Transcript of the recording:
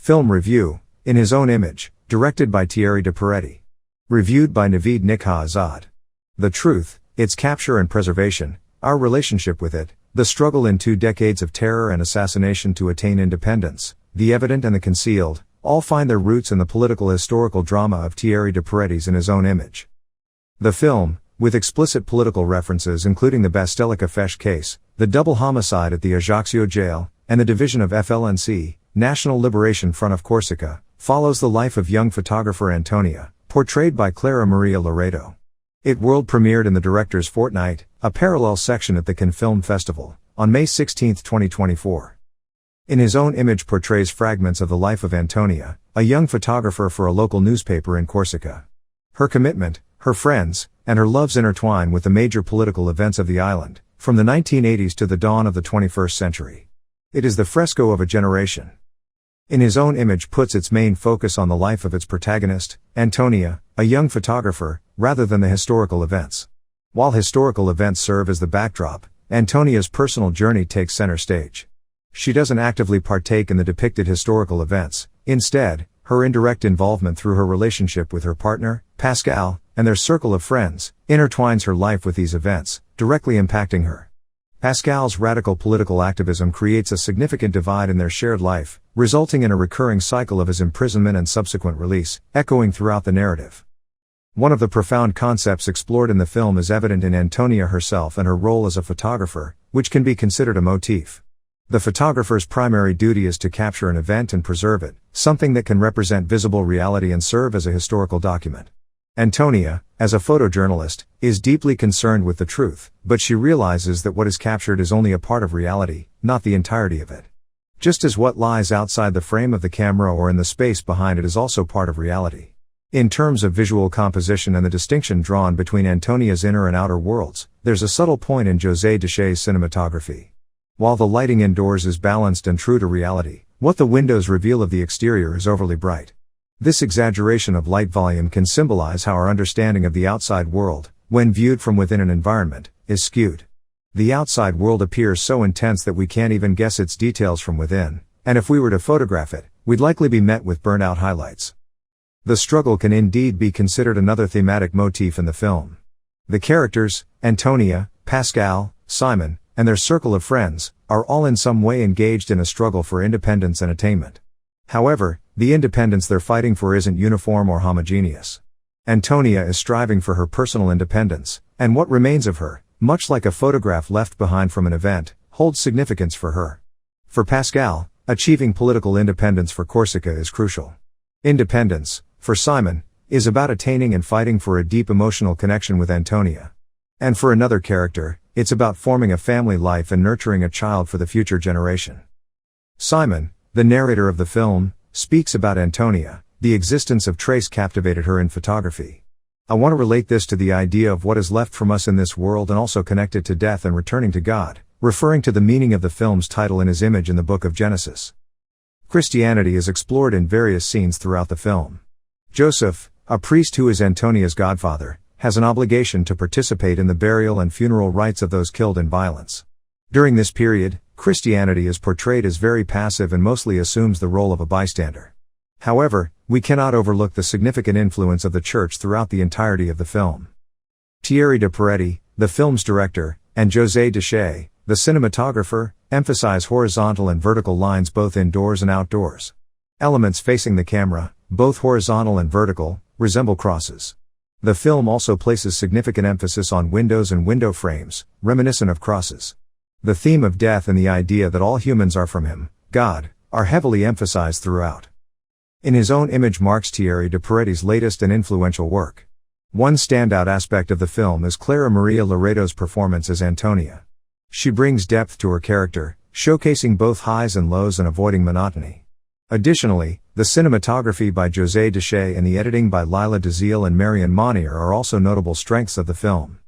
Film review, In His Own Image, directed by Thierry de Peretti. Reviewed by Navid. Nikkhah Azad. The truth, its capture and preservation, our relationship with it, the struggle in 2 decades of terror and assassination to attain independence, the evident and the concealed, all find their roots in the political historical drama of Thierry de Peretti's In His Own Image. The film, with explicit political references including the Bastelica Fesh case, the double homicide at the Ajaccio jail, and the division of FLNC, National Liberation Front of Corsica, follows the life of young photographer Antonia, portrayed by Clara Maria Loreto. It world premiered in the Director's Fortnight, a parallel section at the Cannes Film Festival, on May 16, 2024. In His Own Image portrays fragments of the life of Antonia, a young photographer for a local newspaper in Corsica. Her commitment, her friends, and her loves intertwine with the major political events of the island, from the 1980s to the dawn of the 21st century. It is the fresco of a generation. In His Own Image puts its main focus on the life of its protagonist, Antonia, a young photographer, rather than the historical events. While historical events serve as the backdrop, Antonia's personal journey takes center stage. She doesn't actively partake in the depicted historical events. Instead, her indirect involvement through her relationship with her partner, Pascal, and their circle of friends, intertwines her life with these events, directly impacting her. Pascal's radical political activism creates a significant divide in their shared life, resulting in a recurring cycle of his imprisonment and subsequent release, echoing throughout the narrative. One of the profound concepts explored in the film is evident in Antonia herself and her role as a photographer, which can be considered a motif. The photographer's primary duty is to capture an event and preserve it, something that can represent visible reality and serve as a historical document. Antonia, as a photojournalist, is deeply concerned with the truth, but she realizes that what is captured is only a part of reality, not the entirety of it. Just as what lies outside the frame of the camera or in the space behind it is also part of reality. In terms of visual composition and the distinction drawn between Antonia's inner and outer worlds, there's a subtle point in José Deschet's cinematography. While the lighting indoors is balanced and true to reality, what the windows reveal of the exterior is overly bright. This exaggeration of light volume can symbolize how our understanding of the outside world, when viewed from within an environment, is skewed. The outside world appears so intense that we can't even guess its details from within, and if we were to photograph it, we'd likely be met with burnt-out highlights. The struggle can indeed be considered another thematic motif in the film. The characters, Antonia, Pascal, Simon, and their circle of friends, are all in some way engaged in a struggle for independence and attainment. However, the independence they're fighting for isn't uniform or homogeneous. Antonia is striving for her personal independence, and what remains of her, much like a photograph left behind from an event, holds significance for her. For Pascal, achieving political independence for Corsica is crucial. Independence, for Simon, is about attaining and fighting for a deep emotional connection with Antonia. And for another character, it's about forming a family life and nurturing a child for the future generation. Simon, the narrator of the film, speaks about Antonia. The existence of trace captivated her in photography. I want to relate this to the idea of what is left from us in this world and also connect it to death and returning to God, referring to the meaning of the film's title In His Image in the book of Genesis. Christianity is explored in various scenes throughout the film. Joseph, a priest who is Antonia's godfather, has an obligation to participate in the burial and funeral rites of those killed in violence. During this period, Christianity is portrayed as very passive and mostly assumes the role of a bystander. However, we cannot overlook the significant influence of the church throughout the entirety of the film. Thierry de Peretti, the film's director, and José Deschet, the cinematographer, emphasize horizontal and vertical lines both indoors and outdoors. Elements facing the camera, both horizontal and vertical, resemble crosses. The film also places significant emphasis on windows and window frames, reminiscent of crosses. The theme of death and the idea that all humans are from Him, God, are heavily emphasized throughout. In His Own Image marks Thierry de Peretti's latest and influential work. One standout aspect of the film is Clara Maria Loreto's performance as Antonia. She brings depth to her character, showcasing both highs and lows and avoiding monotony. Additionally, the cinematography by José Deschet and the editing by Lila Deziel and Marion Monnier are also notable strengths of the film.